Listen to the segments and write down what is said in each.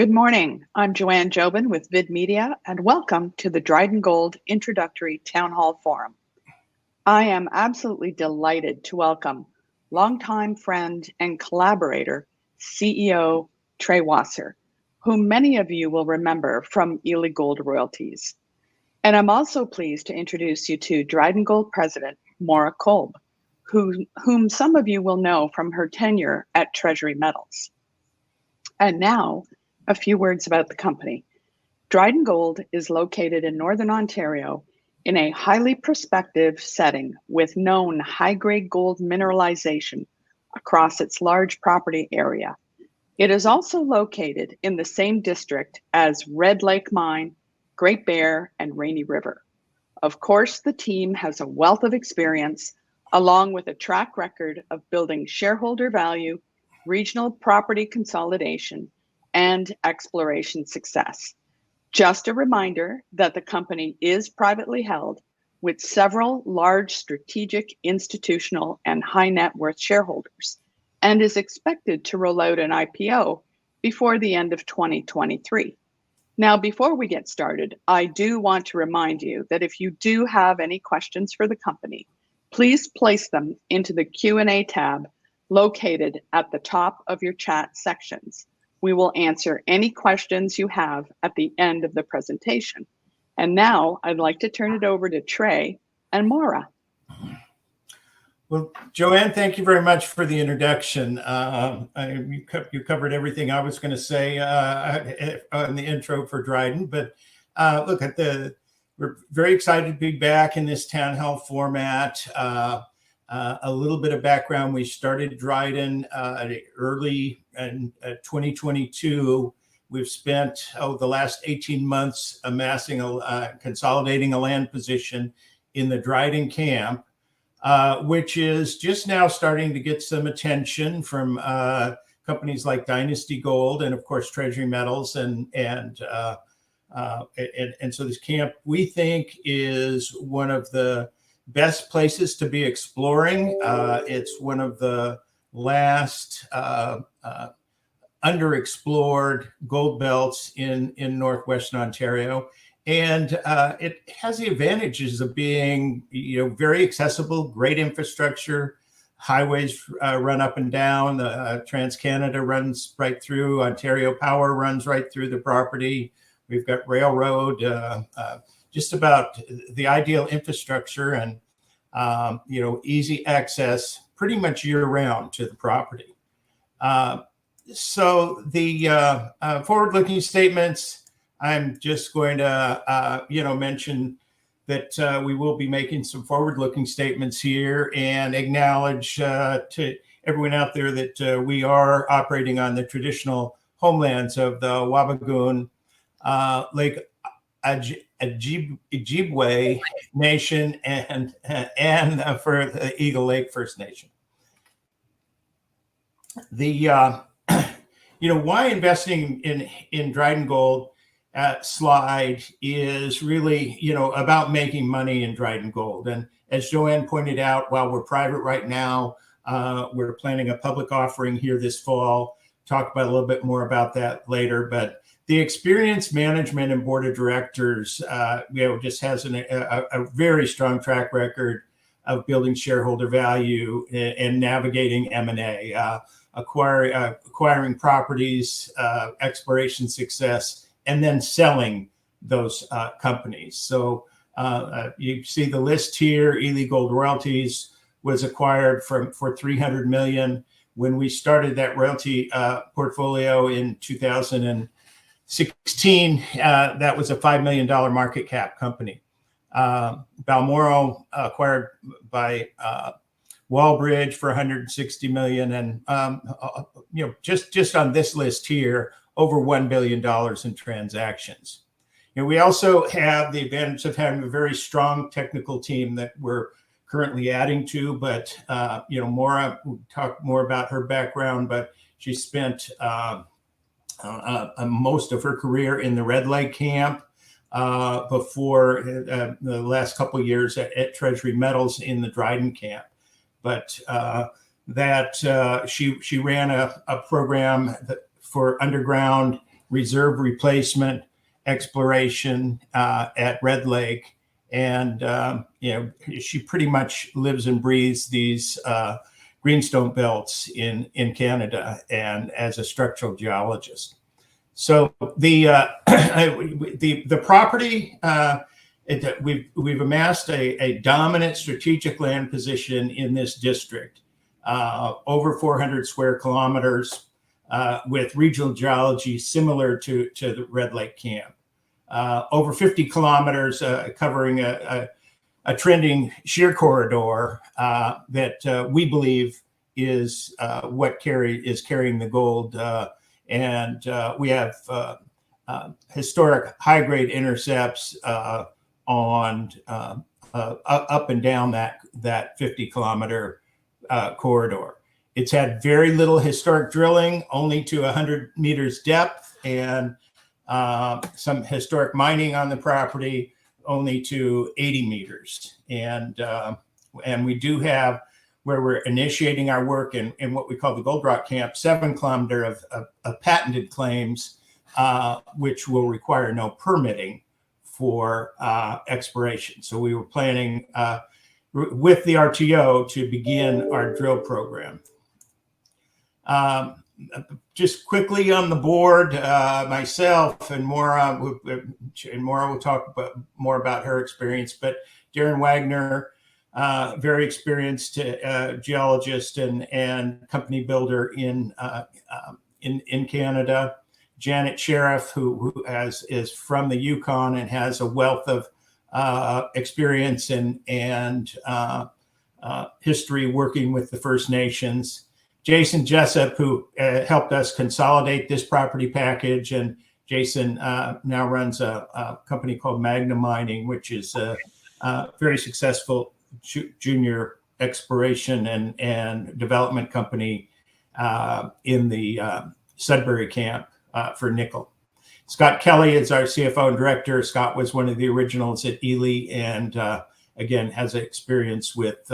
Good morning. I'm Joanne Jobin with VID Media, and welcome to the Dryden Gold Introductory Town Hall Forum. I am absolutely delighted to welcome longtime friend and collaborator, CEO Trey Wasser, whom many of you will remember from Ely Gold Royalties. And I'm also pleased to introduce you to Dryden Gold President, Maura Kolb, whom some of you will know from her tenure at Treasury Metals. And now, a few words about the company. Dryden Gold is located in Northern Ontario in a highly prospective setting with known high-grade gold mineralization across its large property area. It is also located in the same district as Red Lake Mine, Great Bear, and Rainy River. Of course, the team has a wealth of experience along with a track record of building shareholder value, regional property consolidation, and exploration success. Just a reminder that the company is privately held with several large strategic, institutional, and high net worth shareholders, and is expected to roll out an IPO before the end of 2023. Now, before we get started, I do want to remind you that if you do have any questions for the company, please place them into the Q&A tab located at the top of your chat sections. We will answer any questions you have at the end of the presentation. And now I'd like to turn it over to Trey and Maura. Well, Joanne, thank you very much for the introduction. You covered everything I was going to say in the intro for Dryden, but look, we're very excited to be back in this town hall format. A little bit of background: we started Dryden early in 2022. We've spent the last 18 months consolidating a land position in the Dryden camp, which is just now starting to get some attention from companies like Dynasty Gold and, of course, Treasury Metals, and so this camp, we think, is one of the best places to be exploring. It's one of the last underexplored gold belts in Northwestern Ontario, and it has the advantages of being, very accessible, great infrastructure. Highways run up and down. The Trans-Canada runs right through. Ontario Power runs right through the property. We've got railroad. Just about the ideal infrastructure and, easy access pretty much year round to the property. So the forward-looking statements, I'm just going to, mention that we will be making some forward-looking statements here and acknowledge to everyone out there that we are operating on the traditional homelands of the Wabigoon, Lake Ojibwe Nation and for the Eagle Lake First Nation. The why investing in Dryden Gold slide is really about making money in Dryden Gold. And as Joanne pointed out, while we're private right now, we're planning a public offering here this fall. Talk about a little bit more about that later, but the experienced management and board of directors, just has a very strong track record of building shareholder value and navigating M&A, acquiring properties, exploration success, and then selling those companies. So you see the list here. Ely Gold Royalties was acquired for $300 million. When we started that royalty portfolio in 2016, that was a $5 million market cap company. Balmoral acquired by Wallbridge for $160 million, and just on this list here, over $1 billion in transactions. And we also have the advantage of having a very strong technical team that we're currently adding to. But Maura will talk more about her background, but she spent most of her career in the Red Lake camp before the last couple of years at Treasury Metals in the Dryden camp. But she ran a program for underground reserve replacement, exploration at Red Lake. And, she pretty much lives and breathes these greenstone belts in Canada and as a structural geologist. So the property, we've amassed a dominant strategic land position in this district, over 400 square kilometers, with regional geology similar to the Red Lake camp. Over 50 kilometers, covering a trending shear corridor that we believe is what is carrying the gold. And we have historic high-grade intercepts on up and down that 50-kilometer corridor. It's had very little historic drilling, only to 100 meters depth, and some historic mining on the property, only to 80 meters. And we do have, where we're initiating our work in what we call the Gold Rock Camp, 7 kilometers of patented claims, which will require no permitting for exploration. So we were planning with the RTO to begin our drill program. Just quickly on the board, myself and Maura will talk more about her experience, but Darren Wagner, very experienced geologist and company builder in Canada. Janet Sheriff, who is from the Yukon and has a wealth of experience and history working with the First Nations. Jason Jessup, who helped us consolidate this property package, and Jason now runs a company called Magna Mining, which is a very successful junior exploration and development company in the Sudbury camp for nickel. Scott Kelly is our CFO and director. Scott was one of the originals at Ely, and again has experience with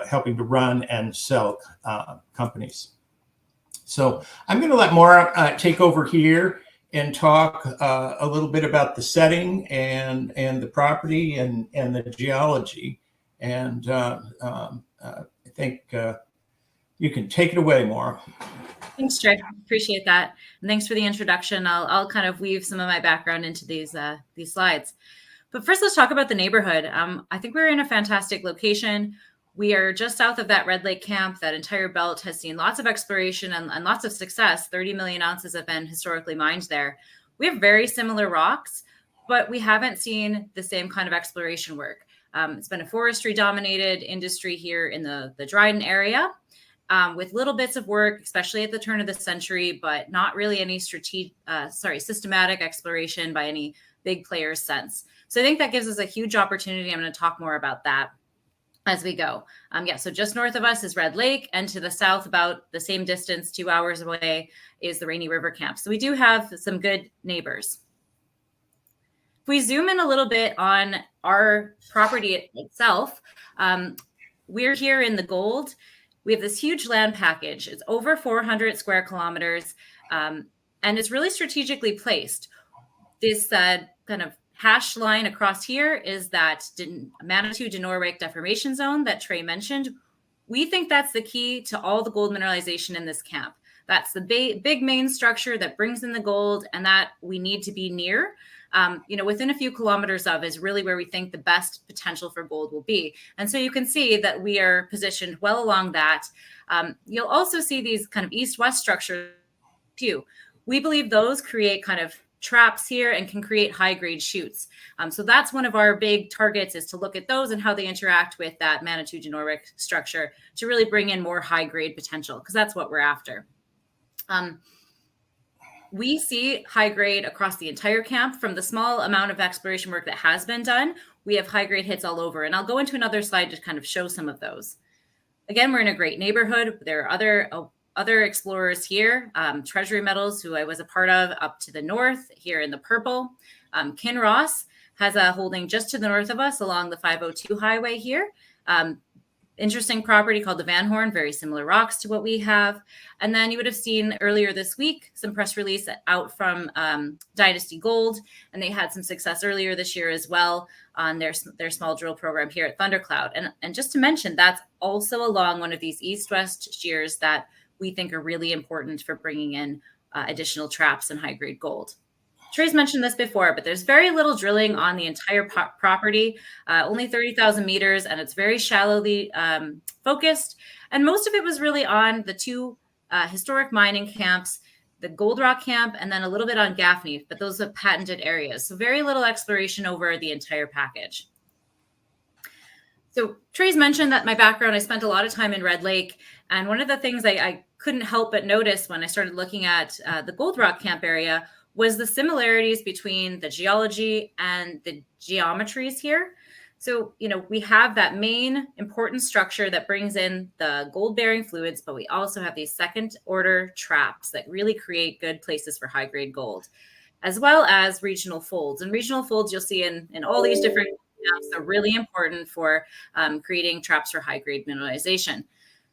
helping to run and sell companies. So I'm going to let Maura take over here and talk a little bit about the setting and the property and the geology. And I think you can take it away, Maura. Thanks, Trey. Appreciate that. And thanks for the introduction. I'll kind of weave some of my background into these slides. But first, let's talk about the neighborhood. I think we're in a fantastic location. We are just south of that Red Lake camp. That entire belt has seen lots of exploration and lots of success. 30 million ounces have been historically mined there. We have very similar rocks, but we haven't seen the same kind of exploration work. It's been a forestry-dominated industry here in the Dryden area, with little bits of work, especially at the turn of the century, but not really any systematic exploration by any big players since. So I think that gives us a huge opportunity. I'm going to talk more about that as we go. So just north of us is Red Lake, and to the south, about the same distance, 2 hours away, is the Rainy River camp. So we do have some good neighbors. If we zoom in a little bit on our property itself, we're here in the gold. We have this huge land package. It's over 400 square kilometers, and it's really strategically placed. This kind of hash line across here is that Manitou-Denoric deformation zone that Trey mentioned. We think that's the key to all the gold mineralization in this camp. That's the big main structure that brings in the gold, and that we need to be near. Within a few kilometers of is really where we think the best potential for gold will be. And so you can see that we are positioned well along that. You'll also see these kind of east-west structures too. We believe those create kind of traps here and can create high-grade shoots. So that's one of our big targets, is to look at those and how they interact with that Manitou-Denoric structure to really bring in more high-grade potential, because that's what we're after. We see high grade across the entire camp. From the small amount of exploration work that has been done, we have high grade hits all over. And I'll go into another slide to kind of show some of those. Again, we're in a great neighborhood. There are other explorers here. Treasury Metals, who I was a part of, up to the north here in the purple. Kinross has a holding just to the north of us along the 502 highway here. interesting property called the Van Horn, very similar rocks to what we have. And then you would have seen earlier this week some press release out from Dynasty Gold, and they had some success earlier this year as well on their small drill program here at Thundercloud. And just to mention, that's also along one of these east-west shears that we think are really important for bringing in additional traps and high-grade gold. Trey's mentioned this before, but there's very little drilling on the entire property, only 30,000 meters, and it's very shallowly focused. And most of it was really on the two historic mining camps, the Gold Rock camp, and then a little bit on Gaffney, but those are patented areas. So very little exploration over the entire package. So Trey's mentioned that my background, I spent a lot of time in Red Lake. And one of the things I couldn't help but notice when I started looking at the Gold Rock camp area was the similarities between the geology and the geometries here. So, we have that main important structure that brings in the gold-bearing fluids, but we also have these second-order traps that really create good places for high-grade gold, as well as regional folds. And regional folds you'll see in all these different maps are really important for creating traps for high-grade mineralization.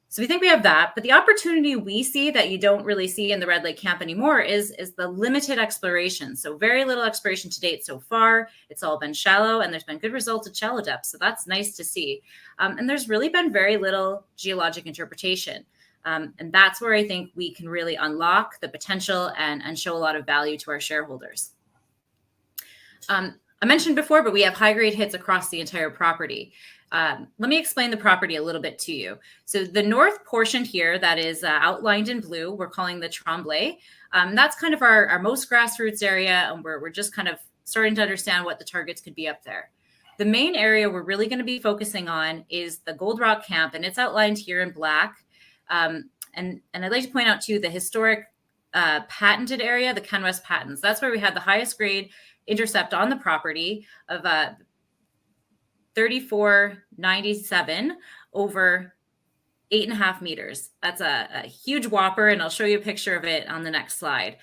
So we think we have that, but the opportunity we see that you don't really see in the Red Lake camp anymore is the limited exploration. So very little exploration to date so far. It's all been shallow, and there's been good results at shallow depth. So that's nice to see. And there's really been very little geologic interpretation. And that's where I think we can really unlock the potential and show a lot of value to our shareholders. I mentioned before, but we have high-grade hits across the entire property. Let me explain the property a little bit to you. So the north portion here that is outlined in blue, we're calling the Tremblay. That's kind of our most grassroots area, and we're just kind of starting to understand what the targets could be up there. The main area we're really going to be focusing on is the Gold Rock camp, and it's outlined here in black. And I'd like to point out too the historic patented area, the Ken West patents. That's where we had the highest grade intercept on the property of 3497 over 8.5 meters. That's a huge whopper, and I'll show you a picture of it on the next slide.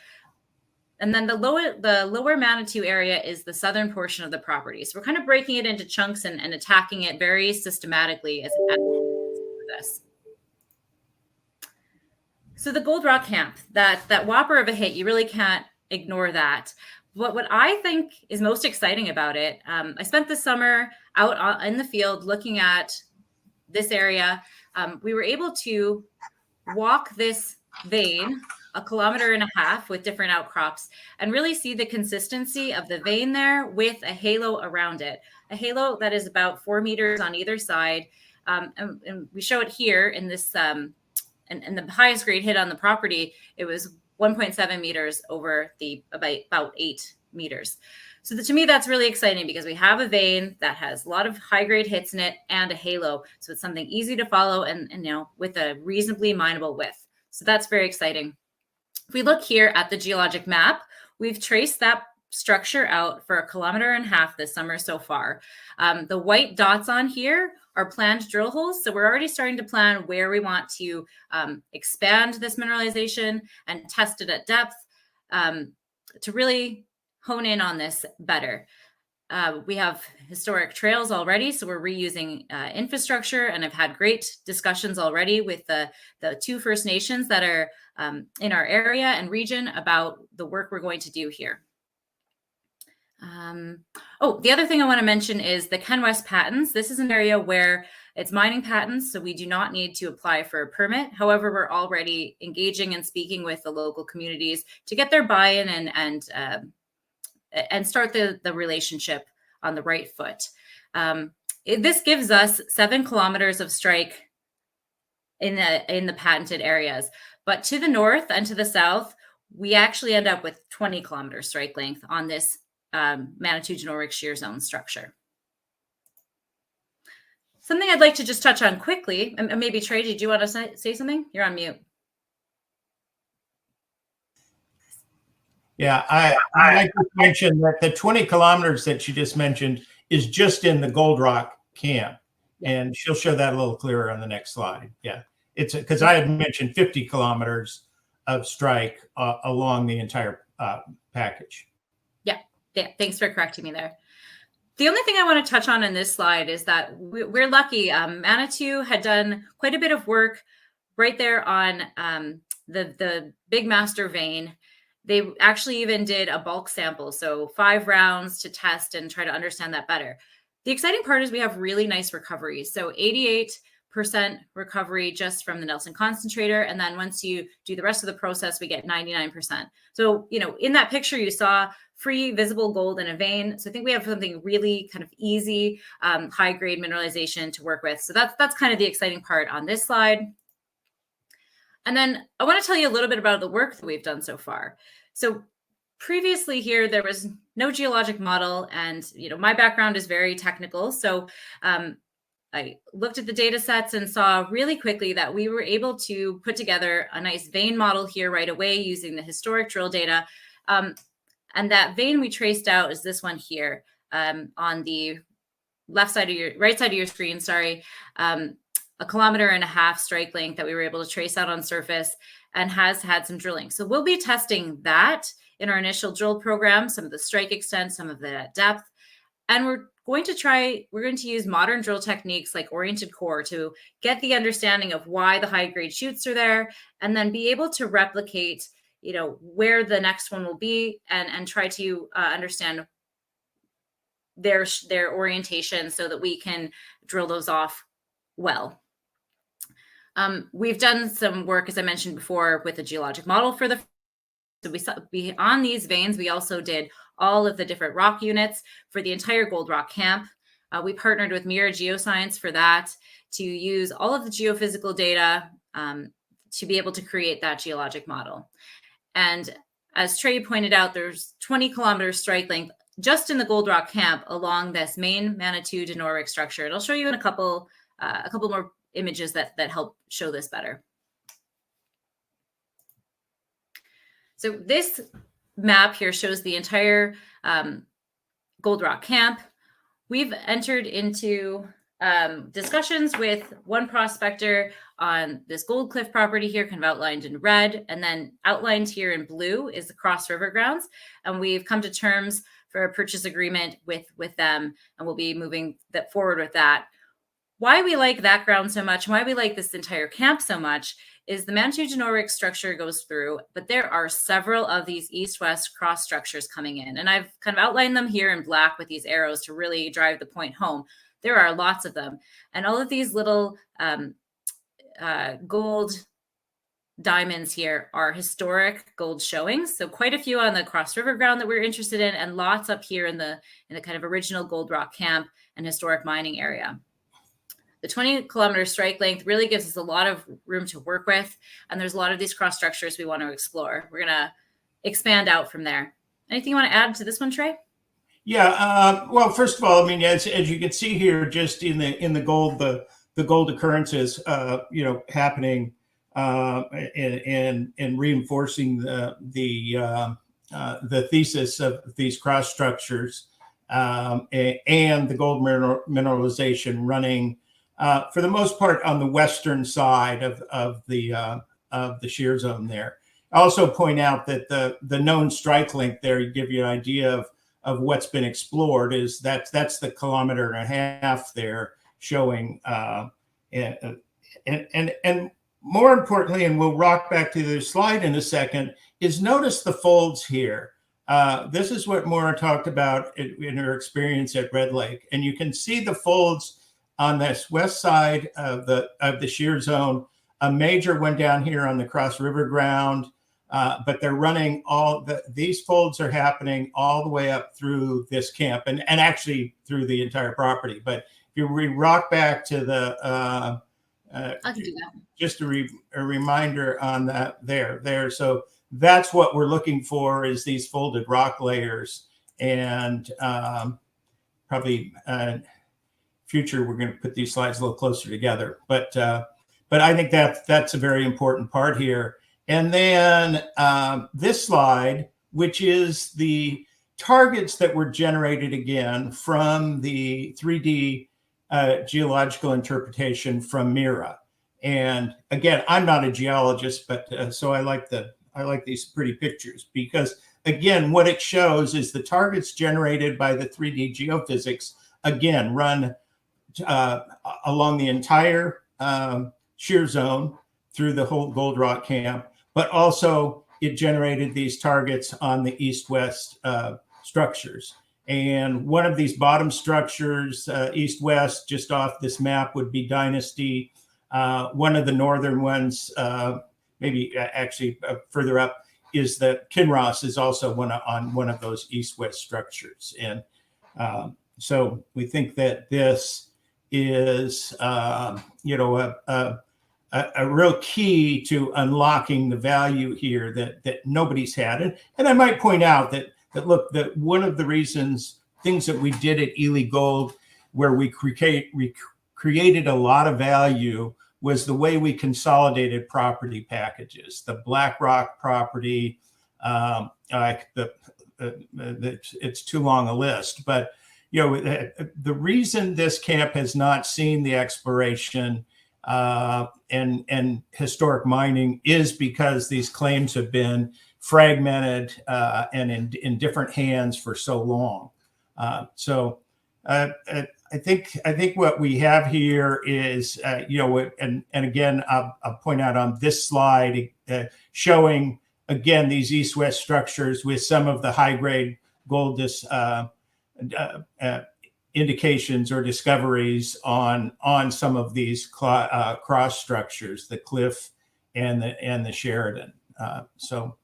And then the lower Manitou area is the southern portion of the property. So we're kind of breaking it into chunks and attacking it very systematically as this. So the Gold Rock camp, that whopper of a hit, you really can't ignore that. What I think is most exciting about it, I spent the summer out in the field looking at this area. We were able to walk this vein 1.5 kilometers with different outcrops and really see the consistency of the vein there with a halo around it, a halo that is about 4 meters on either side. And we show it here in this, and the highest grade hit on the property, it was 1.7 meters over about 8 meters. So to me, that's really exciting because we have a vein that has a lot of high grade hits in it and a halo. So it's something easy to follow and with a reasonably mineable width. So that's very exciting. If we look here at the geologic map, we've traced that structure out for 1.5 kilometers this summer so far. The white dots on here are planned drill holes. So we're already starting to plan where we want to expand this mineralization and test it at depth to really hone in on this better. We have historic trails already, so we're reusing infrastructure, and I've had great discussions already with the 2 First Nations that are in our area and region about the work we're going to do here. The other thing I want to mention is the Ken West patents. This is an area where it's mining patents, so we do not need to apply for a permit. However, we're already engaging and speaking with the local communities to get their buy-in and start the relationship on the right foot. This gives us 7 kilometers of strike in the patented areas, but to the north and to the south, we actually end up with 20 kilometers strike length on this Manitou-Genoric shear zone structure. Something I'd like to just touch on quickly, and maybe Trey, did you want to say something? You're on mute. Yeah, I like to mention that the 20 kilometers that you just mentioned is just in the Gold Rock camp, and she'll show that a little clearer on the next slide. Yeah, it's because I had mentioned 50 kilometers of strike along the entire package. Yeah, thanks for correcting me there. The only thing I want to touch on in this slide is that we're lucky. Manitou had done quite a bit of work right there on the big master vein. They actually even did a bulk sample, so 5 rounds to test and try to understand that better. The exciting part is we have really nice recovery. So 88% recovery just from the Nelson concentrator. And then once you do the rest of the process, we get 99%. So, in that picture, you saw free visible gold in a vein. So I think we have something really kind of easy, high grade mineralization to work with. So that's kind of the exciting part on this slide. And then I want to tell you a little bit about the work that we've done so far. So previously here, there was no geologic model, and my background is very technical. So I looked at the data sets and saw really quickly that we were able to put together a nice vein model here right away using the historic drill data. And that vein we traced out is this one here on the right side of your screen, sorry. 1.5 kilometers strike length that we were able to trace out on surface and has had some drilling. So we'll be testing that in our initial drill program, some of the strike extent, some of the depth. And we're going to use modern drill techniques like oriented core to get the understanding of why the high grade shoots are there, and then be able to replicate, where the next one will be and try to understand their orientation so that we can drill those off well. We've done some work, as I mentioned before, with a geologic model for on these veins. We also did all of the different rock units for the entire Gold Rock camp. We partnered with Maura Geoscience for that, to use all of the geophysical data to be able to create that geologic model. And as Trey pointed out, there's 20 kilometers strike length just in the Gold Rock camp along this main Manitou Denoric structure. And I'll show you in a couple more images that help show this better. So this map here shows the entire Gold Rock camp. We've entered into discussions with one prospector on this Gold Cliff property here, kind of outlined in red, and then outlined here in blue is the Cross River grounds. And we've come to terms for a purchase agreement with them, and we'll be moving that forward with that. Why we like that ground so much, why we like this entire camp so much, is the Manitou Denoric structure goes through, but there are several of these east-west cross structures coming in. And I've kind of outlined them here in black with these arrows to really drive the point home. There are lots of them. And all of these little gold diamonds here are historic gold showings. So quite a few on the Cross River ground that we're interested in, and lots up here in the kind of original Gold Rock camp and historic mining area. The 20 kilometer strike length really gives us a lot of room to work with. And there's a lot of these cross structures we want to explore. We're going to expand out from there. Anything you want to add to this one, Trey? Yeah. Well, first of all, I mean, as you can see here, just in the gold, the gold occurrences, happening and reinforcing the thesis of these cross structures and the gold mineralization running. For the most part, on the western side of the shear zone there. I also point out that the known strike length there, to give you an idea of what's been explored, is that's the 1.5 kilometers there showing. And more importantly, and we'll rock back to the slide in a second, is notice the folds here. This is what Maura talked about in her experience at Red Lake, and you can see the folds on this west side of the shear zone. A major went down here on the Cross River ground, but they're running these folds are happening all the way up through this camp and actually through the entire property. But if we rock back to the, I can do that. Just a reminder on that there. So that's what we're looking for, is these folded rock layers, and probably future we're going to put these slides a little closer together, but I think that's a very important part here. And then this slide, which is the targets that were generated again from the 3D geological interpretation from Maura. And again, I'm not a geologist, but so I like these pretty pictures, because again, what it shows is the targets generated by the 3D geophysics, again, run along the entire shear zone through the whole gold rock camp, but also it generated these targets on the east-west structures. And one of these bottom structures, east-west, just off this map, would be Dynasty. One of the northern ones, maybe actually further up, is the Kinross is also on one of those east-west structures. And so we think that this is, you know, a real key to unlocking the value here that nobody's had. And I might point out that look, that one of the things that we did at Ely Gold, where we created a lot of value, was the way we consolidated property packages. The BlackRock property, it's too long a list, but you know, the reason this camp has not seen the exploration and historic mining is because these claims have been fragmented and in different hands for so long. So I think what we have here is, you know, and again, I'll point out on this slide showing again these east-west structures with some of the high-grade gold indications or discoveries on some of these cross structures, the Cliff and the Sheridan. So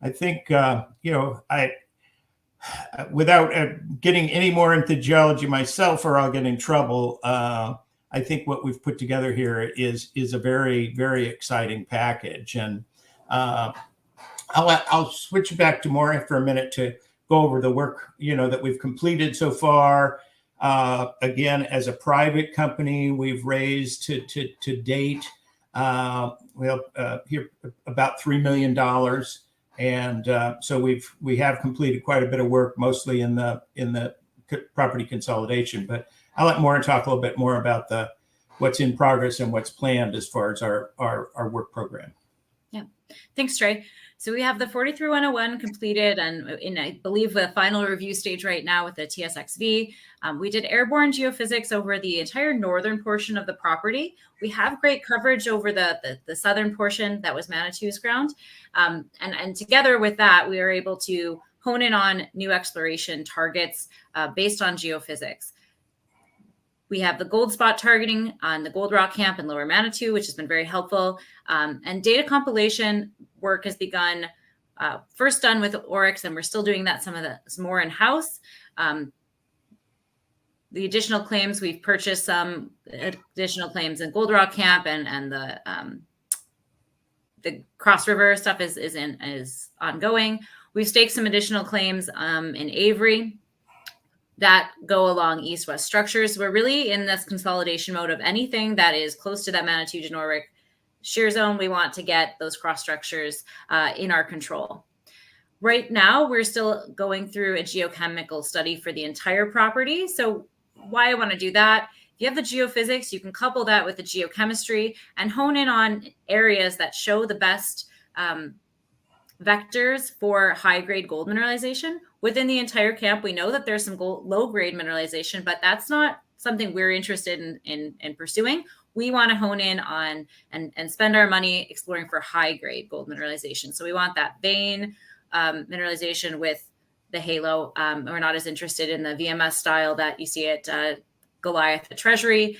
I think you know, without getting any more into geology myself, or I'll get in trouble. I think what we've put together here is a very, very exciting package, and I'll switch back to Maura for a minute to go over the work, you know, that we've completed so far. Again, as a private company, we've raised to date, here about $3 million. And so we have completed quite a bit of work, mostly in the property consolidation. But I'll let Maura talk a little bit more about what's in progress and what's planned as far as our work program. Yeah, thanks, Trey. So we have the 43-101 completed and in, I believe, the final review stage right now with the TSXV. We did airborne geophysics over the entire northern portion of the property. We have great coverage over the southern portion that was Manitou's ground. And together with that, we are able to hone in on new exploration targets based on geophysics. We have the gold spot targeting on the Gold Rock Camp in Lower Manitou, which has been very helpful. And data compilation work has begun, first done with Oryx, and we're still doing that some more in-house. The additional claims, we've purchased some additional claims in Gold Rock Camp, and the Cross River stuff is ongoing. We've staked some additional claims in Avery that go along east-west structures. We're really in this consolidation mode of anything that is close to that Manitou Genoric shear zone. We want to get those cross structures in our control. Right now, we're still going through a geochemical study for the entire property. So why I want to do that, if you have the geophysics, you can couple that with the geochemistry and hone in on areas that show the best vectors for high-grade gold mineralization. Within the entire camp, we know that there's some low-grade mineralization, but that's not something we're interested in pursuing. We want to hone in on and spend our money exploring for high-grade gold mineralization. So we want that vein mineralization with the halo. We're not as interested in the VMS style that you see at Goliath at Treasury.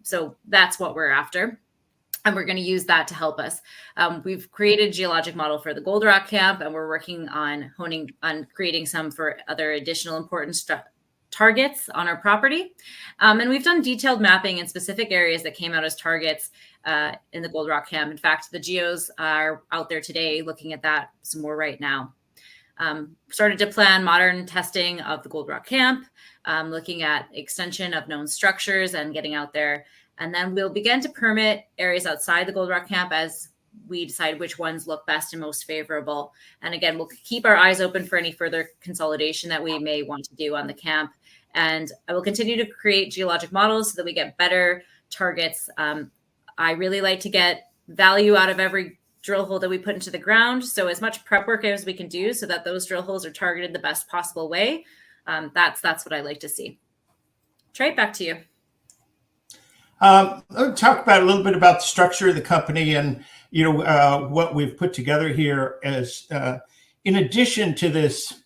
So that's what we're after. And we're going to use that to help us. We've created a geologic model for the Gold Rock Camp, and we're working on creating some for other additional important targets on our property. And we've done detailed mapping in specific areas that came out as targets in the Gold Rock Camp. In fact, the geos are out there today looking at that some more right now. Started to plan modern testing of the Gold Rock Camp, looking at extension of known structures and getting out there. And then we'll begin to permit areas outside the Gold Rock Camp as we decide which ones look best and most favorable. And again, we'll keep our eyes open for any further consolidation that we may want to do on the camp. And I will continue to create geologic models so that we get better targets. I really like to get value out of every drill hole that we put into the ground. So as much prep work as we can do so that those drill holes are targeted the best possible way. That's what I like to see. Trey, back to you. Let's talk about a little bit about the structure of the company and, what we've put together here as, in addition to this,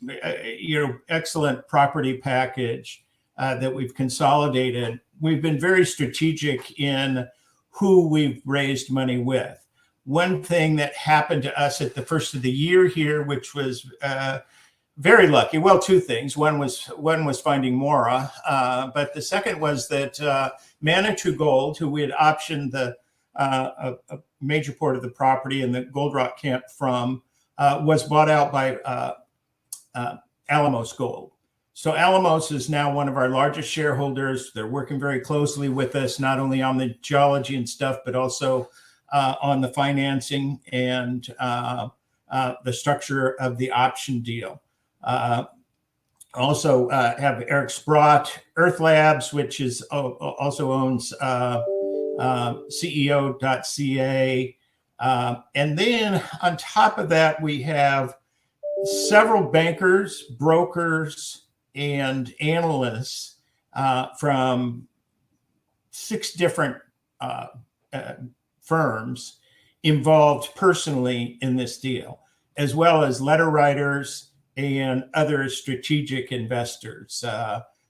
excellent property package that we've consolidated, we've been very strategic in who we've raised money with. One thing that happened to us at the first of the year here, which was very lucky. Well, two things. One was finding Maura, but the second was that Manitou Gold, who we had optioned a major part of the property and the Gold Rock camp from, was bought out by Alamos Gold. So Alamos is now one of our largest shareholders. They're working very closely with us, not only on the geology and stuff, but also on the financing and the structure of the option deal. Also have Eric Sprott, Earth Labs, which is also owns CEO.ca. And then on top of that, we have several bankers, brokers, and analysts from 6 different firms involved personally in this deal, as well as letter writers and other strategic investors.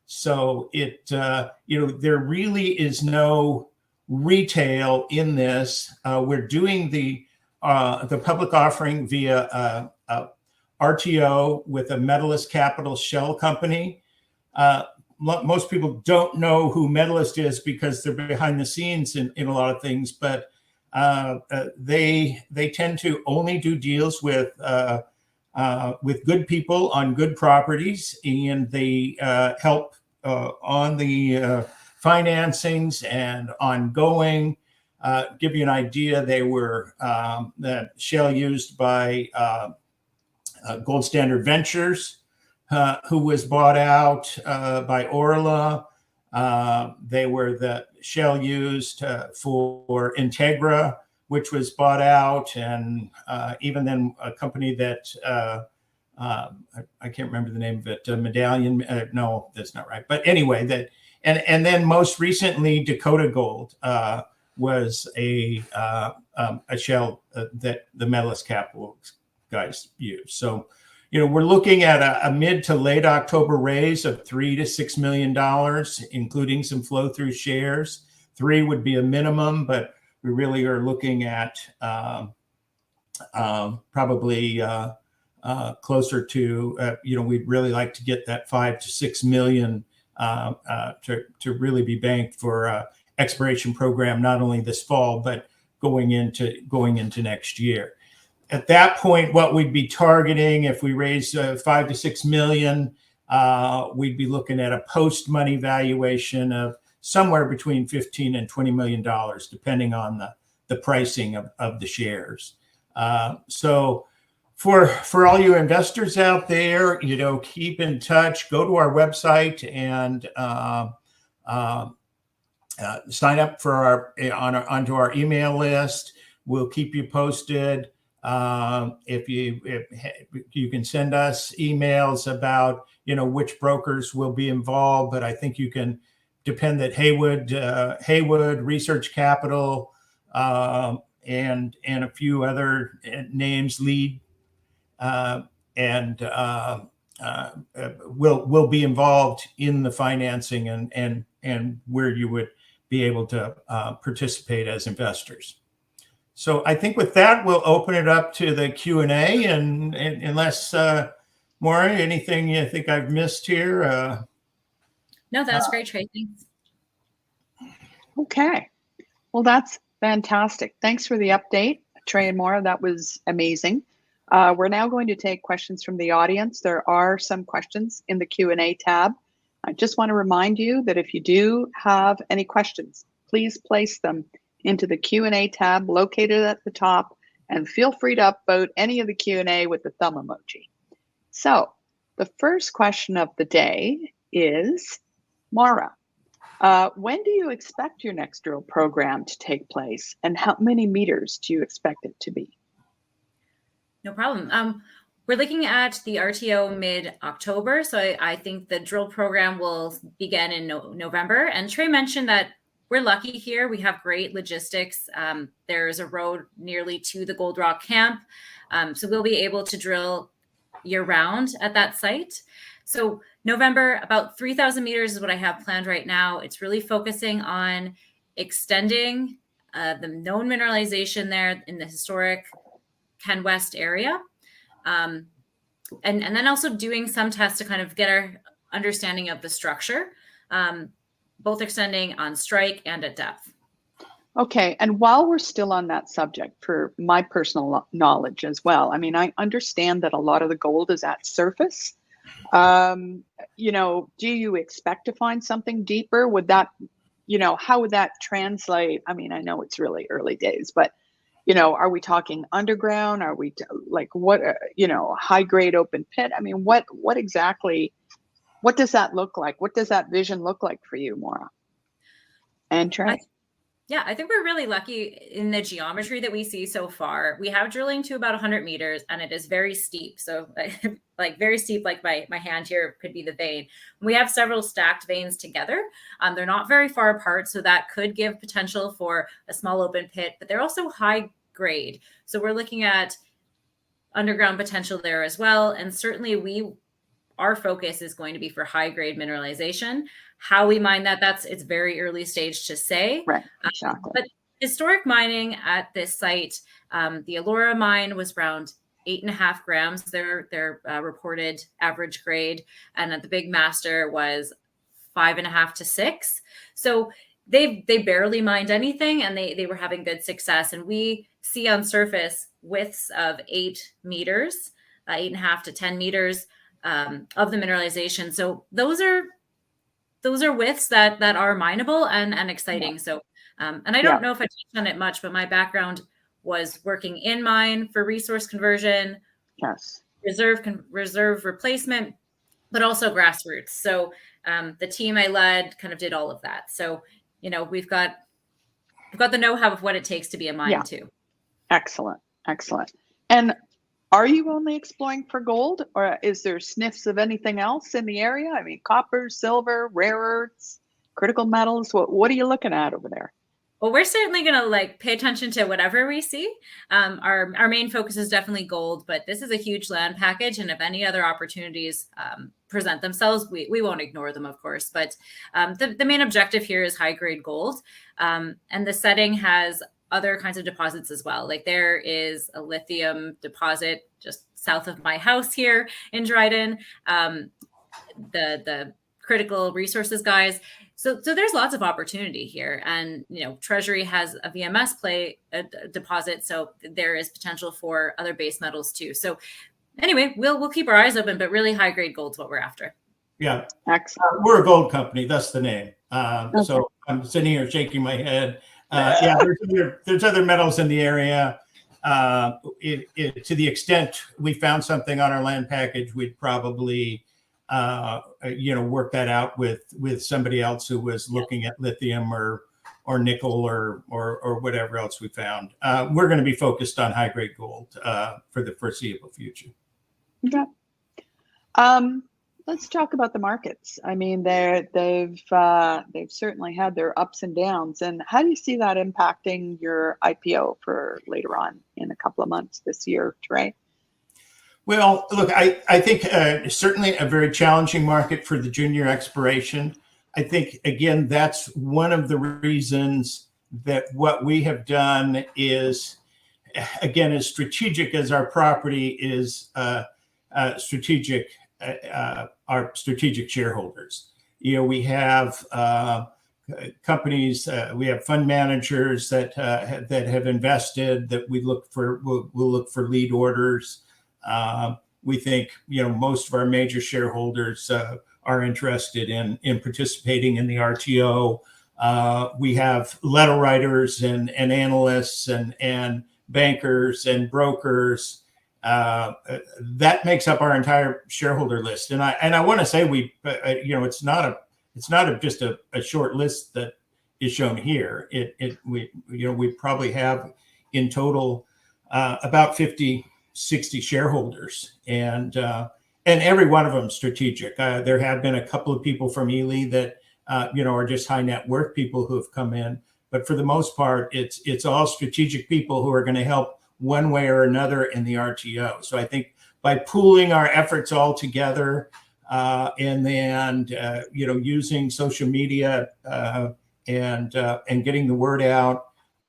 So there really is no retail in this. We're doing the public offering via RTO with a Medalist Capital shell company. Most people don't know who Medalist is because they're behind the scenes in a lot of things, but they tend to only do deals with good people on good properties, and they help on the financings and ongoing. Give you an idea, they were that shell used by Gold Standard Ventures, who was bought out by Orla. They were the shell used for Integra, which was bought out, and even then a company that I can't remember the name of it, Medallion. No, that's not right. But anyway, that and then most recently Dakota Gold was a shell that the Medalist Capital guys use. So, we're looking at a mid to late October raise of $3 to $6 million, including some flow through shares. 3 would be a minimum, but we really are looking at probably closer to, we'd really like to get that 5 to 6 million to really be banked for exploration program, not only this fall, but going into next year. At that point, what we'd be targeting if we raise 5 to 6 million, we'd be looking at a post money valuation of somewhere between $15 and $20 million, depending on the pricing of the shares. So for all you investors out there, keep in touch, go to our website and sign up for onto our email list. We'll keep you posted. If you can send us emails about, which brokers will be involved, but I think you can depend that Haywood, Research Capital, and a few other names lead, and will be involved in the financing and where you would be able to participate as investors. So I think with that, we'll open it up to the Q&A, and unless, Maura, anything you think I've missed here? No, that's great, Trey. Thanks. Okay. Well, that's fantastic. Thanks for the update, Trey and Maura. That was amazing. We're now going to take questions from the audience. There are some questions in the Q&A tab. I just want to remind you that if you do have any questions, please place them into the Q&A tab located at the top, and feel free to upvote any of the Q&A with the thumb emoji. So the first question of the day is, Maura, when do you expect your next drill program to take place, and how many meters do you expect it to be? No problem. We're looking at the RTO mid-October, so I think the drill program will begin in November. And Trey mentioned that we're lucky here. We have great logistics. There's a road nearly to the Gold Rock camp, so we'll be able to drill year-round at that site. So November, about 3,000 meters is what I have planned right now. It's really focusing on extending the known mineralization there in the historic Ken West area. And then also doing some tests to kind of get our understanding of the structure, both extending on strike and at depth. Okay, and while we're still on that subject, for my personal knowledge as well, I mean, I understand that a lot of the gold is at surface. You know, do you expect to find something deeper? Would that, you know, how would that translate? I mean, I know it's really early days, but you know, are we talking underground? Are we like what, you know, high grade open pit? I mean, what exactly, what does that look like? What does that vision look like for you, Maura and Trey? I think we're really lucky in the geometry that we see so far. We have drilling to about 100 meters and it is very steep. So like very steep, like my hand here could be the vein. We have several stacked veins together. They're not very far apart. So that could give potential for a small open pit, but they're also high grade. So we're looking at underground potential there as well. And certainly our focus is going to be for high grade mineralization. How we mine that, it's very early stage to say. Right, exactly. But historic mining at this site, the Elora mine was around 8.5 grams, their reported average grade. And at the Big Master was 5.5 to 6. So they barely mined anything and they were having good success. And we see on surface widths of 8 meters, 8.5 to 10 meters of the mineralization. So those are widths that are mineable and exciting. Yeah. So, and I don't know if I touched on it much, but my background was working in mine for resource conversion, yes, reserve replacement, but also grassroots. So the team I led kind of did all of that. So, you know, we've got the know-how of what it takes to be a mine too. Excellent. And are you only exploring for gold, or is there sniffs of anything else in the area? I mean, copper, silver, rare earths, critical metals. What are you looking at over there? Well, we're certainly going to pay attention to whatever we see. Our main focus is definitely gold, but this is a huge land package. And if any other opportunities present themselves, we won't ignore them, of course. But the main objective here is high grade gold. And the setting has other kinds of deposits as well. Like there is a lithium deposit just south of my house here in Dryden. The critical resources guys. So there's lots of opportunity here. And, you know, Treasury has a VMS deposit. So there is potential for other base metals too. So anyway, we'll keep our eyes open, but really high grade gold's what we're after. Yeah. Excellent. We're a gold company. That's the name. Okay. So I'm sitting here shaking my head. There's other metals in the area. To the extent we found something on our land package, we'd probably work that out with somebody else who was looking at lithium or nickel or whatever else we found. We're going to be focused on high grade gold for the foreseeable future. Okay. Let's talk about the markets. I mean, they've certainly had their ups and downs. And how do you see that impacting your IPO for later on in a couple of months this year, Trey? Well, look, I think certainly a very challenging market for the junior exploration. I think, again, that's one of the reasons that what we have done is, again, as strategic as our property is strategic, our strategic shareholders. You know, we have companies, we have fund managers that have invested that we'll look for lead orders. We think, you know, most of our major shareholders are interested in participating in the RTO. We have letter writers and analysts and bankers and brokers. That makes up our entire shareholder list. And I want to say it's not just a short list that is shown here. We probably have in total about 50 60 shareholders, and every one of them strategic. There have been a couple of people from Ely that are just high net worth people who have come in, but for the most part, it's all strategic people who are going to help one way or another in the RTO. So I think by pooling our efforts all together, and then using social media and getting the word out,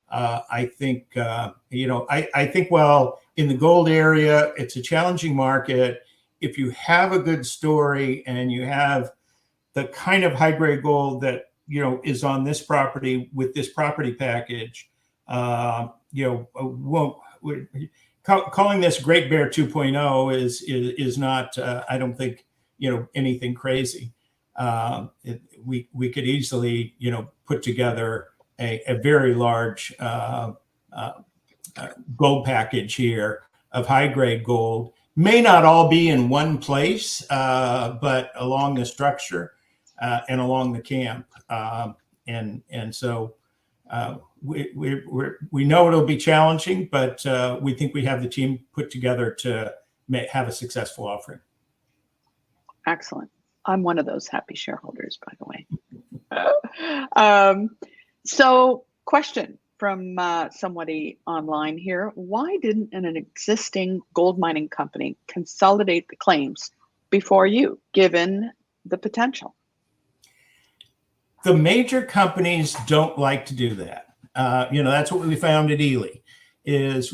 I think I think while in the gold area it's a challenging market, if you have a good story and you have the kind of high grade gold that is on this property with this property package, calling this Great Bear 2.0 is not I don't think anything crazy. We could easily put together a very large gold package here of high grade gold. May not all be in one place, but along the structure and along the camp, and so we know it'll be challenging, but we think we have the team put together to have a successful offering. Excellent. I'm one of those happy shareholders, by the way. So, question from somebody online here. Why didn't an existing gold mining company consolidate the claims before you, given the potential? The major companies don't like to do that. That's what we found at Ely, is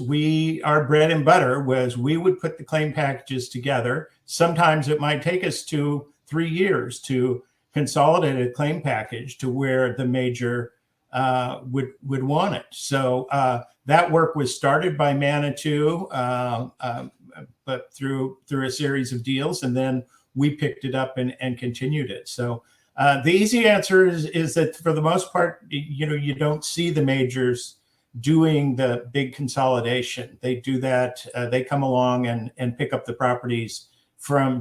our bread and butter was we would put the claim packages together. Sometimes it might take us 2-3 years to consolidate a claim package to where the major would want it. So that work was started by Manitou, but through a series of deals, and then we picked it up and continued it. So the easy answer is that for the most part, you don't see the majors doing the big consolidation. They do that. They come along and pick up the properties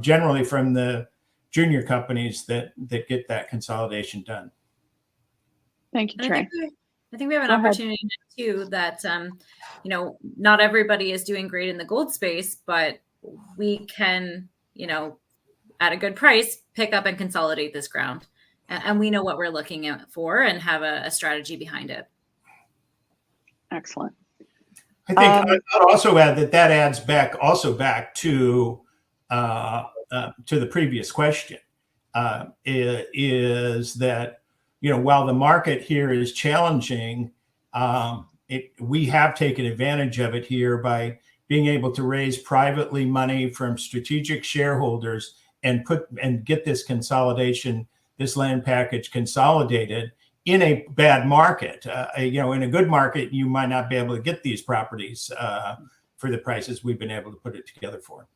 generally from the junior companies that get that consolidation done. Thank you, Trey. I think we have an opportunity too that not everybody is doing great in the gold space, but we can at a good price pick up and consolidate this ground, and we know what we're looking at for and have a strategy behind it. Excellent. I think I'd also add that adds back to the previous question, is that while the market here is challenging, we have taken advantage of it here by being able to raise privately money from strategic shareholders and get this consolidation, this land package consolidated in a bad market. In a good market, you might not be able to get these properties for the prices we've been able to put it together for.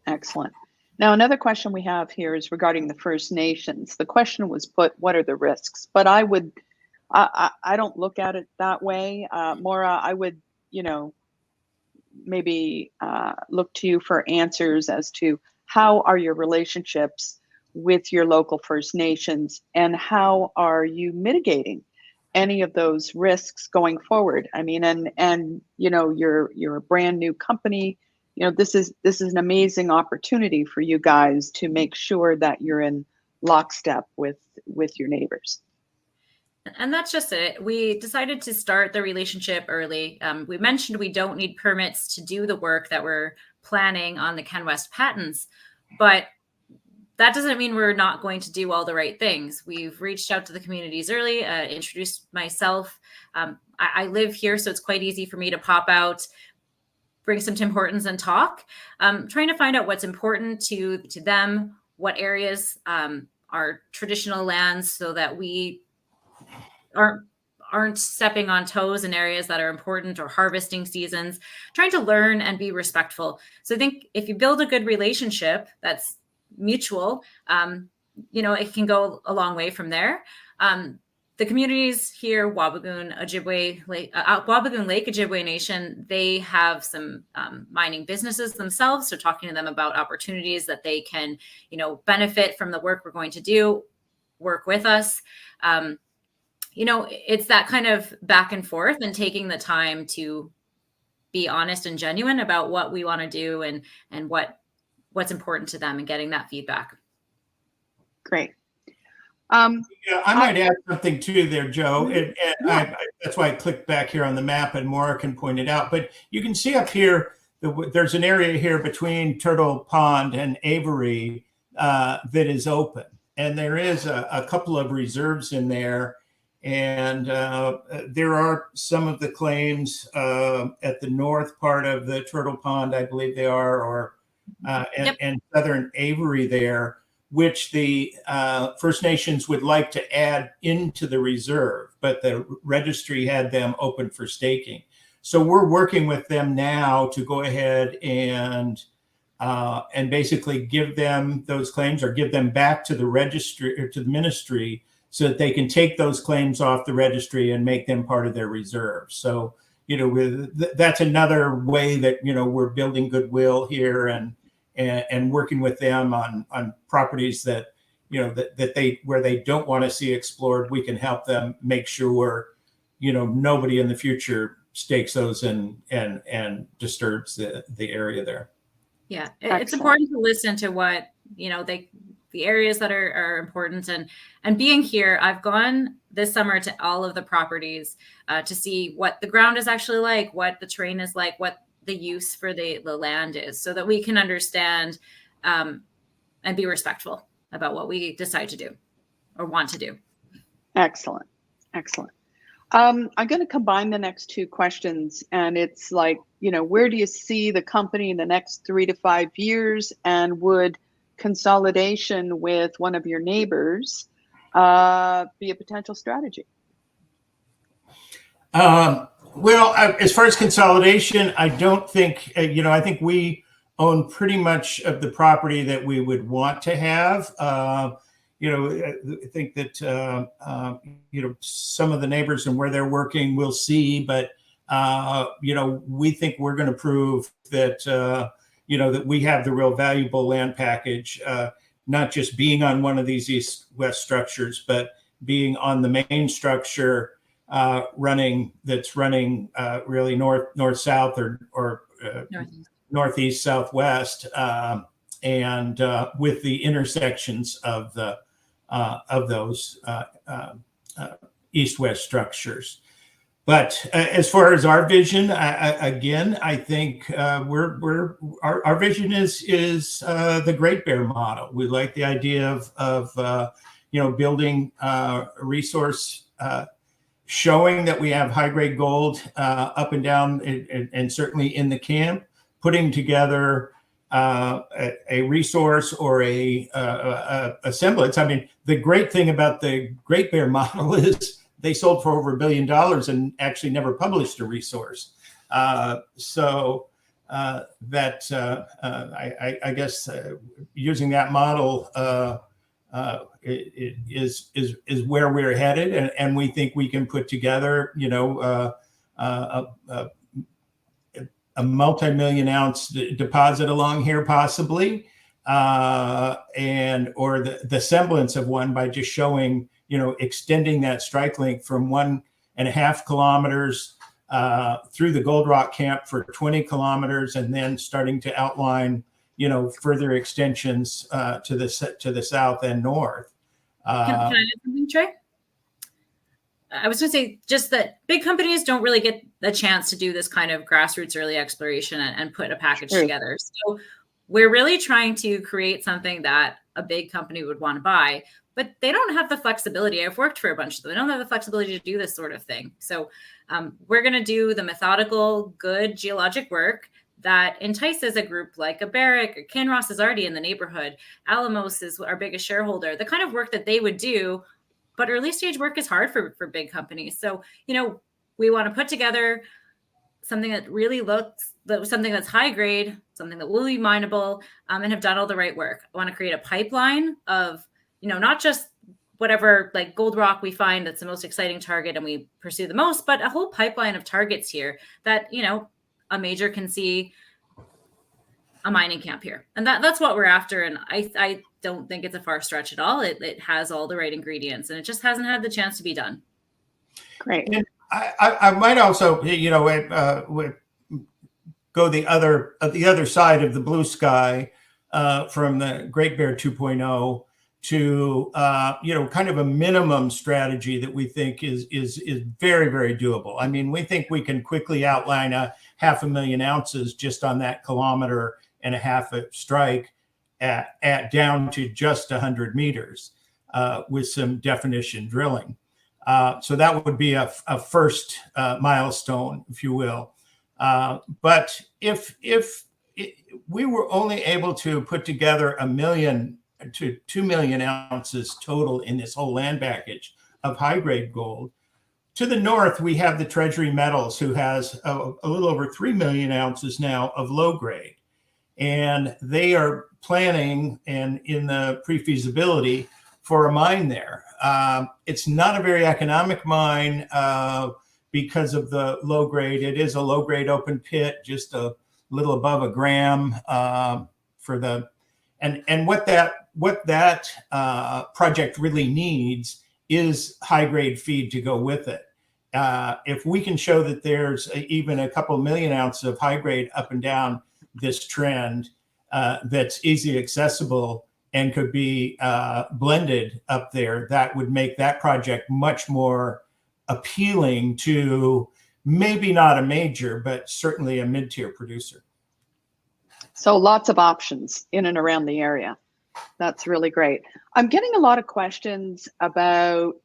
Excellent. Now, another question we have here is regarding the First Nations. The question was put, what are the risks? But I don't look at it that way. Maura, I would, maybe look to you for answers as to how are your relationships with your local First Nations, and how are you mitigating any of those risks going forward? I mean, and you're a brand new company. This is an amazing opportunity for you guys to make sure that you're in lockstep with your neighbors. And that's just it. We decided to start the relationship early. We mentioned we don't need permits to do the work that we're planning on the Ken West patents, but that doesn't mean we're not going to do all the right things. We've reached out to the communities early, introduced myself. I live here, so it's quite easy for me to pop out, bring some Tim Hortons and talk, trying to find out what's important to them, what areas are traditional lands, so that we aren't stepping on toes in areas that are important, or harvesting seasons, trying to learn and be respectful. So I think if you build a good relationship that's mutual, it can go a long way from there. The communities here, Wabigoon, Ojibwe Lake, Wabigoon Lake, Ojibwe Nation, they have some mining businesses themselves. So talking to them about opportunities that they can, benefit from the work we're going to do, work with us. It's that kind of back and forth, and taking the time to be honest and genuine about what we want to do and what's important to them, and getting that feedback. Great. Yeah, I might add something too there, Joe. And Yeah. that's why I clicked back here on the map, and Maura can point it out. But you can see up here, there's an area here between Turtle Pond and Avery that is open. And there is a couple of reserves in there. And there are some of the claims at the north part of the Turtle Pond, I believe they are, or and southern Avery there, which the First Nations would like to add into the reserve, but the registry had them open for staking. So we're working with them now to go ahead and basically give them those claims, or give them back to the registry or to the ministry, so that they can take those claims off the registry and make them part of their reserve. So, that's another way that, we're building goodwill here and working with them on properties that, where they don't want to see explored. We can help them make sure, nobody in the future stakes those and disturbs the area there. Yeah, it's important to listen to what, the areas that are important. And being here, I've gone this summer to all of the properties to see what the ground is actually like, what the terrain is like, what the use for the land is, so that we can understand and be respectful about what we decide to do or want to do. Excellent. I'm going to combine the next two questions, and it's like, where do you see the company in the next 3 to 5 years, and would consolidation with one of your neighbors be a potential strategy? Well, as far as consolidation, I don't think, I think we own pretty much of the property that we would want to have. I think that, some of the neighbors and where they're working, we'll see, but, we think we're going to prove that, that we have the real valuable land package, not just being on one of these east-west structures, but being on the main structure, running really north-south or northeast southwest, and with the intersections of those east-west structures. But as far as our vision, I think our vision is the Great Bear model. We like the idea of building a resource, showing that we have high-grade gold up and down, and certainly in the camp, putting together a resource or a semblance. I mean, the great thing about the Great Bear model is they sold for over $1 billion and actually never published a resource. So I guess using that model is where we're headed, and we think we can put together, a multi-million ounce deposit along here, possibly, or the semblance of one, by just showing, extending that strike length from 1.5 kilometers through the Gold Rock camp for 20 kilometers, and then starting to outline, further extensions to the south and north. Can I add something, Trey? I was going to say just that big companies don't really get the chance to do this kind of grassroots early exploration and put a package together. So we're really trying to create something that a big company would want to buy, but they don't have the flexibility. I've worked for a bunch of them. They don't have the flexibility to do this sort of thing. So we're going to do the methodical, good geologic work that entices a group like a Barrick, or Kinross is already in the neighborhood. Alamos is our biggest shareholder. The kind of work that they would do. But early stage work is hard for big companies. So, we want to put together something that really something that's high grade, something that will be mineable, and have done all the right work. I want to create a pipeline of, not just whatever like Gold Rock we find that's the most exciting target and we pursue the most, but a whole pipeline of targets here that, a major can see a mining camp here. And that's what we're after. And I don't think it's a far stretch at all. It has all the right ingredients, and it just hasn't had the chance to be done. Great. And I might also, go the other side of the blue sky from the Great Bear 2.0 to kind of a minimum strategy that we think is very, very doable. I mean, we think we can quickly outline a 500,000 ounces just on that 1.5 kilometer of strike at down to just 100 meters with some definition drilling. So that would be a first milestone, if you will. But if we were only able to put together 1 million to 2 million ounces total in this whole land package of high-grade gold, to the north, we have the Treasury Metals, who has a little over 3 million ounces now of low grade. And they are planning and in the pre-feasibility for a mine there. It's not a very economic mine because of the low grade. It is a low grade open pit, just a little above a gram for the, and what that project really needs is high grade feed to go with it. If we can show that there's even a couple million ounces of high grade up and down this trend that's easily accessible and could be blended up there, that would make that project much more appealing to maybe not a major, but certainly a mid-tier producer. So lots of options in and around the area. That's really great. I'm getting a lot of questions about,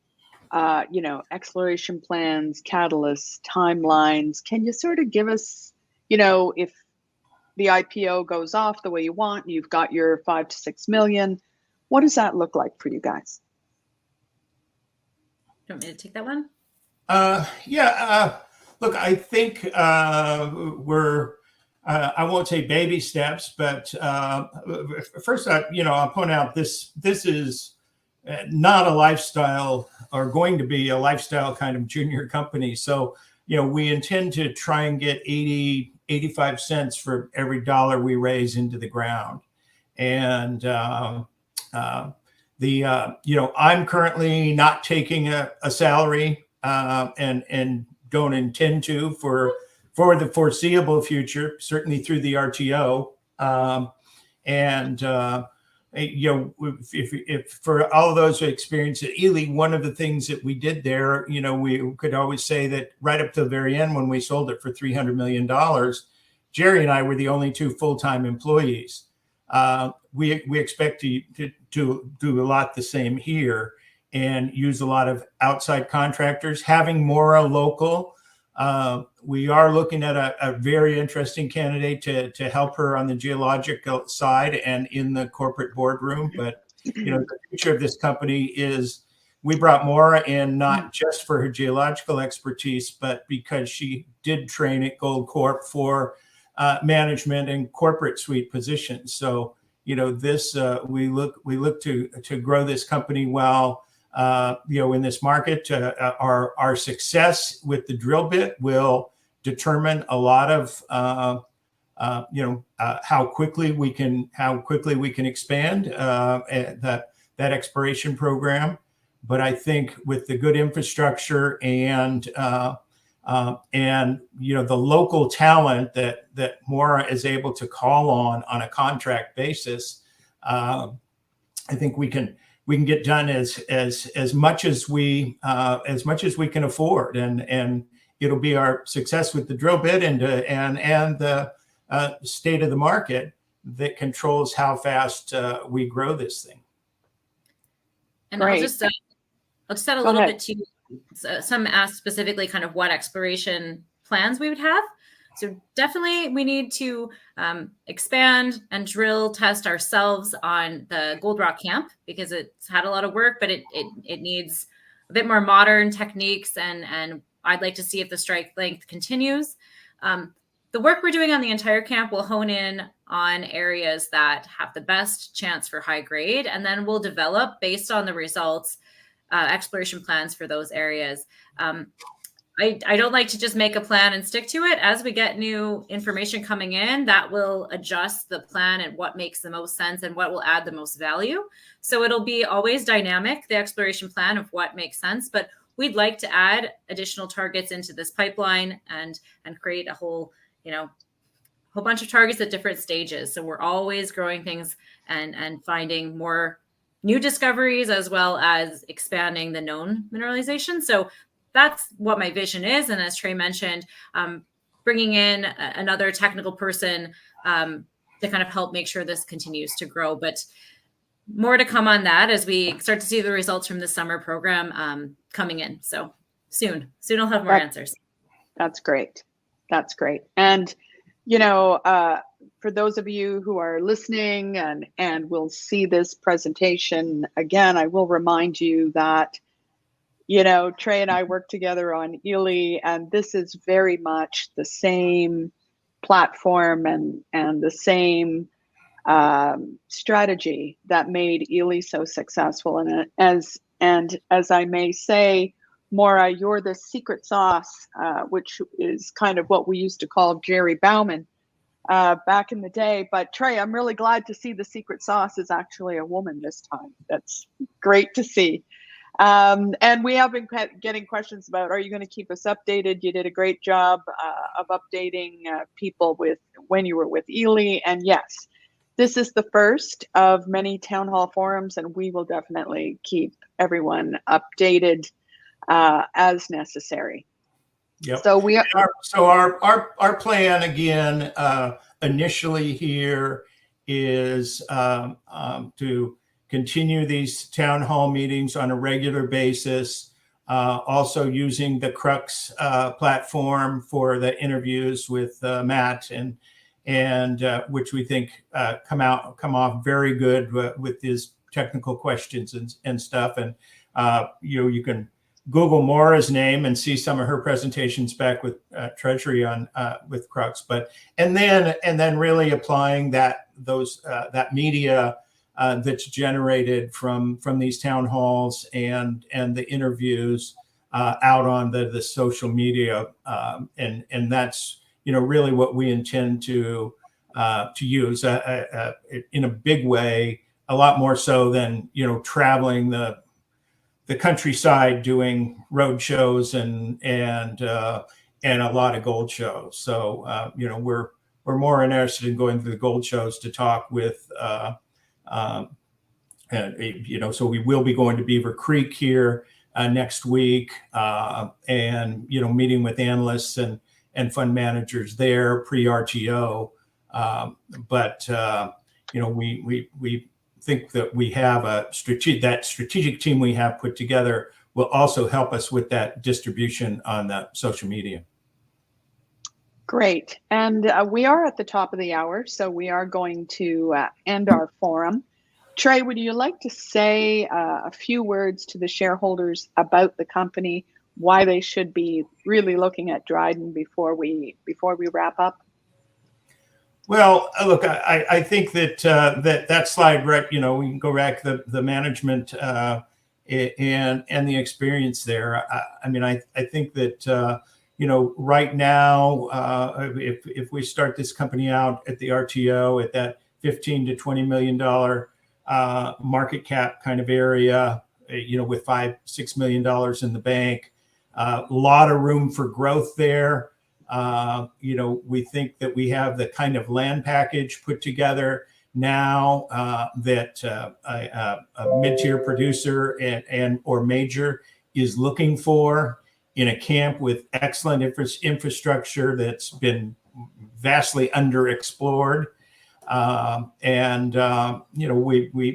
exploration plans, catalysts, timelines. Can you sort of give us, if the IPO goes off the way you want, you've got your 5 to 6 million, what does that look like for you guys? You want me to take that one? Look, I think we're, I won't say baby steps, but first, I'll point out this is not a lifestyle or going to be a lifestyle kind of junior company. So, we intend to try and get 85 cents for every dollar we raise into the ground. And, I'm currently not taking a salary and don't intend to for the foreseeable future, certainly through the RTO. If for all of those who experienced at Ely, one of the things that we did there, we could always say that right up to the very end when we sold it for $300 million, Jerry and I were the only 2 full-time employees. We expect to do a lot the same here and use a lot of outside contractors. Having Maura local, we are looking at a very interesting candidate to help her on the geological side and in the corporate boardroom. But the future of this company is, we brought Maura in not just for her geological expertise, but because she did train at Gold Corp for management and corporate suite positions. So this we look to grow this company well. In this market, our success with the drill bit will determine a lot of how quickly we can expand that exploration program. But I think with the good infrastructure and the local talent that Maura is able to call on a contract basis, I think we can get done as much as we can afford, and it'll be our success with the drill bit and the state of the market that controls how fast we grow this thing. And I'll just add a little bit to some asked specifically kind of what exploration plans we would have. So definitely we need to expand and drill test ourselves on the Gold Rock camp, because it's had a lot of work, but it needs a bit more modern techniques, and I'd like to see if the strike length continues. The work we're doing on the entire camp will hone in on areas that have the best chance for high grade, and then we'll develop based on the results exploration plans for those areas. I don't like to just make a plan and stick to it. As we get new information coming in, that will adjust the plan and what makes the most sense and what will add the most value. So it'll be always dynamic, the exploration plan of what makes sense, but we'd like to add additional targets into this pipeline and create a whole, whole bunch of targets at different stages. So we're always growing things and finding more new discoveries, as well as expanding the known mineralization. So that's what my vision is. And as Trey mentioned, bringing in another technical person to kind of help make sure this continues to grow. But more to come on that as we start to see the results from the summer program coming in. So soon I'll have more answers. That's great. That's great. And, for those of you who are listening and will see this presentation again, I will remind you that, Trey and I work together on Ely, and this is very much the same platform and the same strategy that made Ely so successful. And as I may say, Maura, you're the secret sauce, which is kind of what we used to call Jerry Bauman back in the day. But Trey, I'm really glad to see the secret sauce is actually a woman this time. That's great to see. And we have been getting questions about, are you going to keep us updated? You did a great job of updating people with when you were with Ely. And yes, this is the first of many town hall forums, and we will definitely keep everyone updated as necessary. Yep. So we are. So our plan again initially here is to continue these town hall meetings on a regular basis. Also using the Crux platform for the interviews with Matt and which we think come off very good with his technical questions and stuff. And you can Google Maura's name and see some of her presentations back with Treasury on with Crux. And then really applying that media that's generated from these town halls and the interviews out on the social media, and that's really what we intend to use in a big way, a lot more so than traveling the countryside doing road shows and a lot of gold shows. So we're more interested in going to the gold shows to talk with so we will be going to Beaver Creek here next week, and meeting with analysts and fund managers there pre-RTO. But we think that we have that strategic team we have put together will also help us with that distribution on the social media. Great. And we are at the top of the hour, so we are going to end our forum. Trey, would you like to say a few words to the shareholders about the company, why they should be really looking at Dryden before we wrap up? Well, look, I think that that slide, right? We can go back to the management and the experience there. I think that right now, if we start this company out at the RTO at that $15 to $20 million market cap kind of area, with $5-6 million in the bank, a lot of room for growth there. We think that we have the kind of land package put together now that a mid-tier producer and or major is looking for in a camp with excellent infrastructure that's been vastly underexplored.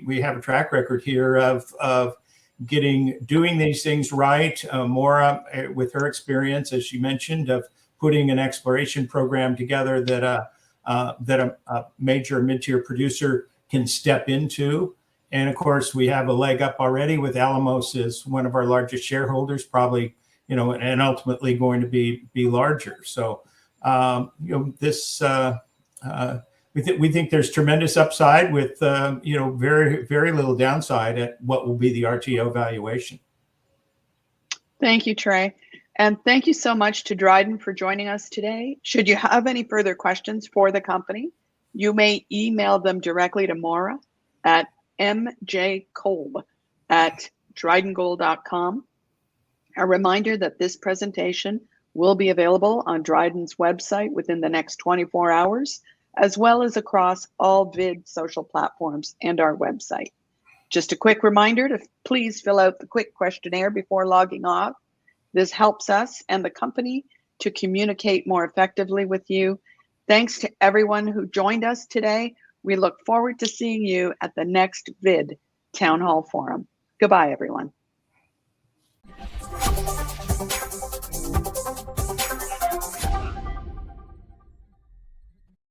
We have a track record here of doing these things right. Maura, with her experience, as she mentioned, of putting an exploration program together that a major mid-tier producer can step into. And of course, we have a leg up already with Alamos as one of our largest shareholders, probably, and ultimately going to be larger. So, we think there's tremendous upside with, very, very little downside at what will be the RTO valuation. Thank you, Trey. And thank you so much to Dryden for joining us today. Should you have any further questions for the company, you may email them directly to Maura at mjkolb@drydengold.com. A reminder that this presentation will be available on Dryden's website within the next 24 hours, as well as across all VID social platforms and our website. Just a quick reminder to please fill out the quick questionnaire before logging off. This helps us and the company to communicate more effectively with you. Thanks to everyone who joined us today. We look forward to seeing you at the next VID Town Hall Forum. Goodbye, everyone.